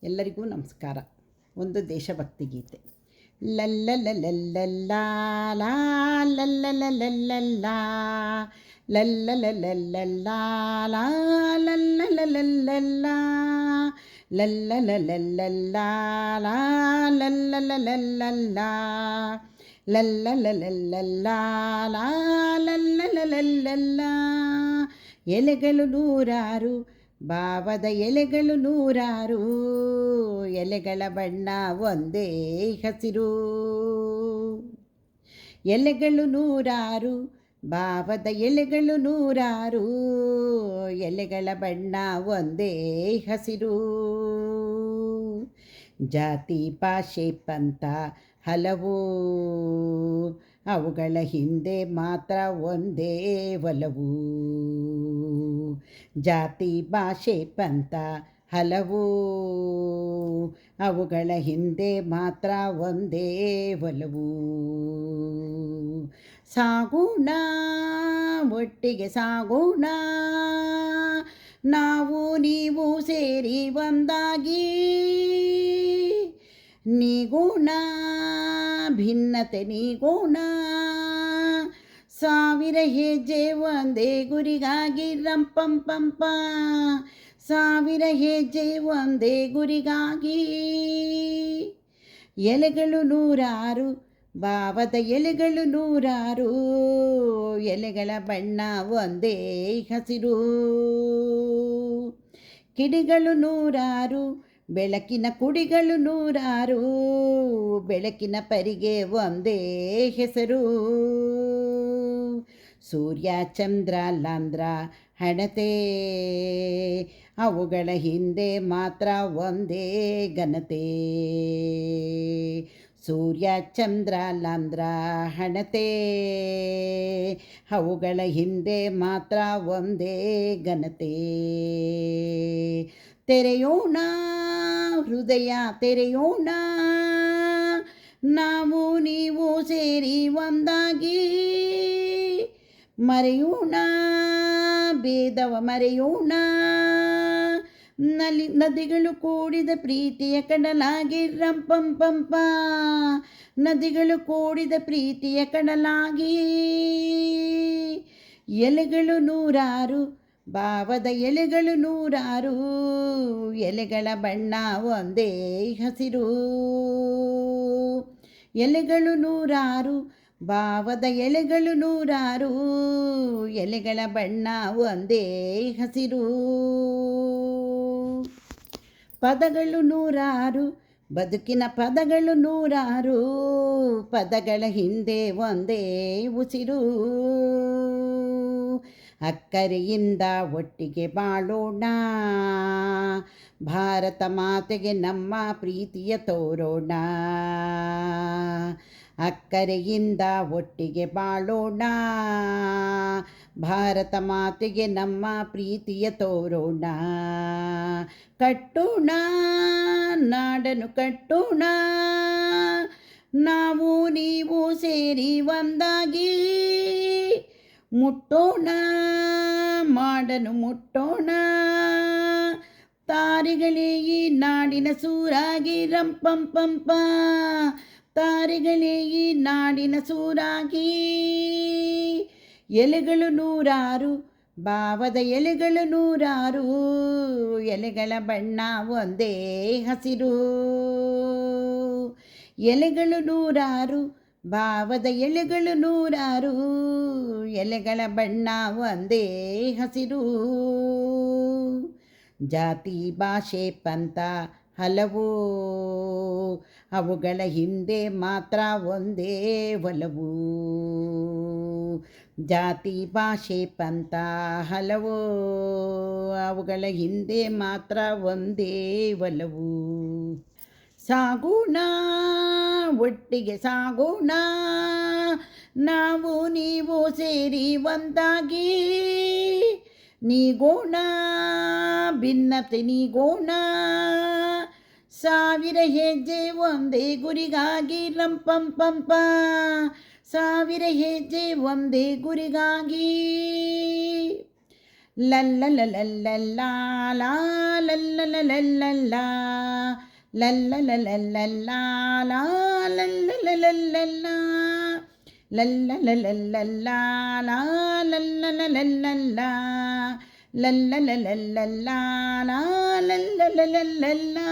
ಎಲ್ಲರಿಗೂ ನಮಸ್ಕಾರ. ಒಂದು ದೇಶಭಕ್ತಿ ಗೀತೆ. ಲಲ್ಲಲಲಲ್ಲಲ್ಲಾ ಲಾ ಲಲ್ಲಲಲಲ್ಲಲ್ಲಾ ಲಲ್ಲಲಲಲ್ಲಲ್ಲಾ ಲಾ ಲಲ್ಲಲಲಲ್ಲಲ್ಲಾ ಲಲ್ಲಲಲಲ್ಲಲ್ಲಾ ಲಾ ಲಲ್ಲಲಲಲ್ಲಲ್ಲಾ ಲಲ್ಲಲಲಲ್ಲಲ್ಲಾ ಲಾ ಲಲ್ಲಲಲಲ್ಲಲ್ಲಾ. ಎಲೆಗಳು ನೂರಾರು, ಭಾವದ ಎಲೆಗಳು ನೂರಾರು, ಎಲೆಗಳ ಬಣ್ಣ ಒಂದೇ ಹಸಿರು. ಎಲೆಗಳು ನೂರಾರು, ಭಾವದ ಎಲೆಗಳು ನೂರಾರು, ಎಲೆಗಳ ಬಣ್ಣ ಒಂದೇ ಹಸಿರು. ಜಾತಿ ಭಾಷೆ ಪಂಥ ಹಲವು, ಅವುಗಳ ಹಿಂದೆ ಮಾತ್ರ ಒಂದೇ ಒಲವು. ಜಾತಿ ಭಾಷೆ ಪಂಥ ಹಲವು, ಅವುಗಳ ಹಿಂದೆ ಮಾತ್ರ ಒಂದೇ ಒಲವು. ಸಾಗೋಣ ಒಟ್ಟಿಗೆ ಸಾಗೋಣ, ನಾವು ನೀವು ಸೇರಿ ಒಂದಾಗಿ. ನೀಗೋಣ ಭಿನ್ನತೆ ನೀಗೋಣ, ಸಾವಿರ ಹೆಜ್ಜೆ ಒಂದೇ ಗುರಿಗಾಗಿ. ರಂಪಂಪಂಪ ಸಾವಿರ ಹೆಜ್ಜೆ ಒಂದೇ ಗುರಿಗಾಗಿ. ಎಲೆಗಳು ನೂರಾರು, ಭಾವದ ಎಲೆಗಳು ನೂರಾರು, ಎಲೆಗಳ ಬಣ್ಣ ಒಂದೇ ಹಸಿರು. ಕಿಡಿಗಳು ನೂರಾರು, ಬೆಳಕಿನ ಕುಡಿಗಳು ನೂರಾರು, ಬೆಳಕಿನ ಪರಿಗೆ ಒಂದೇ ಹೆಸರು. ಸೂರ್ಯ ಚಂದ್ರ ಲಾಂದ್ರ ಹಣತೆ, ಅವುಗಳ ಹಿಂದೆ ಮಾತ್ರ ಒಂದೇ ಘನತೆ. ಸೂರ್ಯ ಚಂದ್ರ ಲಾಂದ್ರ ಹಣತೆ, ಅವುಗಳ ಹಿಂದೆ ಮಾತ್ರ ಒಂದೇ ಘನತೆ. ತೆರೆಯೋಣ ಹೃದಯ ತೆರೆಯೋಣ, ನಾವು ನೀವು ಸೇರಿ ಒಂದಾಗಿ. ಮರೆಯೋಣ ಭೇದವ ಮರೆಯೋಣ, ನದಿಗಳು ಕೂಡಿದ ಪ್ರೀತಿಯ ಕಡಲಾಗಿ. ರಂಪಂಪಂಪ ನದಿಗಳು ಕೂಡಿದ ಪ್ರೀತಿಯ ಕಡಲಾಗಿ. ಎಲೆಗಳು ನೂರಾರು, ಭಾವದ ಎಲೆಗಳು ನೂರಾರು, ಎಲೆಗಳ ಬಣ್ಣ ಒಂದೇ ಹಸಿರು. ಎಲೆಗಳು ನೂರಾರು, ಭಾವದ ಎಲೆಗಳು ನೂರಾರು, ಎಲೆಗಳ ಬಣ್ಣ ಒಂದೇ ಹಸಿರು. ಪದಗಳು ನೂರಾರು, ಬದುಕಿನ ಪದಗಳು ನೂರಾರು, ಪದಗಳ ಹಿಂದೆ ಒಂದೇ ಉಸಿರು. ಅಕ್ಕರೆಯಿಂದ ಒಟ್ಟಿಗೆ ಬಾಳೋಣ, ಭಾರತ ಮಾತೆಗೆ ನಮ್ಮ ಪ್ರೀತಿಯ ತೋರೋಣ. ಅಕ್ಕರೆಯಿಂದ ಒಟ್ಟಿಗೆ ಬಾಳೋಣ, ಭಾರತ ಮಾತೆಗೆ ನಮ್ಮ ಪ್ರೀತಿಯ ತೋರೋಣ. ಕಟ್ಟೋಣ ನಾಡನ್ನು ಕಟ್ಟೋಣ, ನಾವು ನೀವು ಸೇರಿ ಒಂದಾಗಿ. ಮುಟ್ಟೋಣ ಮಾಡನು ಮುಟ್ಟೋಣ, ತಾರೆಗಳೇ ಈ ನಾಡಿನ ಸೂರಾಗಿ. ರಂಪಂಪಂಪ ತಾರೆಗಳೇ ಈ ನಾಡಿನ ಸೂರಾಗಿ. ಎಲೆಗಳು ನೂರಾರು, ಭಾವದ ಎಲೆಗಳು ನೂರಾರು, ಎಲೆಗಳ ಬಣ್ಣ ಒಂದೇ ಹಸಿರು. ಎಲೆಗಳು ನೂರಾರು, ಭಾವದ ಎಲೆಗಳು ನೂರಾರು, ಎಲೆಗಳ ಬಣ್ಣ ಒಂದೇ ಹಸಿರು. ಜಾತಿ ಭಾಷೆ ಪಂಥ ಹಲವು, ಅವುಗಳ ಹಿಂದೆ ಮಾತ್ರ ಒಂದೇ ಒಲವು. ಜಾತಿ ಭಾಷೆ ಪಂಥ ಹಲವು, ಅವುಗಳ ಹಿಂದೆ ಮಾತ್ರ ಒಂದೇ ಒಲವು. ಸಾಗೋಣ ಒಟ್ಟಿಗೆ ಸಾಗೋಣ, ನಾವು ನೀವು ಸೇರಿ ಒಂದಾಗಿ. ನೀಗೋಣ ಭಿನ್ನತೆ ನೀಗೋಣ, ಸಾವಿರ ಹೆಜ್ಜೆ ಒಂದೇ ಗುರಿಗಾಗಿ. ರಂಪಂಪಂಪ ಸಾವಿರ ಹೆಜ್ಜೆ ಒಂದೇ ಗುರಿಗಾಗಿ. ಲಲ್ಲಲಲಲ್ಲಲ್ಲಾ ಲಾ ಲಲ್ಲಲಲಲ್ಲಲ್ಲಾ ಲಲ್ಲಲಲಲ್ಲಲ್ಲಾ ಲಾ ಲಲ್ಲಲಲಲ್ಲಲ್ಲಾ ಲಲ್ಲಲಲಲ್ಲಲ್ಲಾ ಲಾ ಲಲ್ಲಲಲಲ್ಲಲ್ಲಾ ಲಲ್ಲಲಲಲ್ಲಲ್ಲಾ ಲಾ ಲಲ್ಲಲಲಲ್ಲಲ್ಲಾ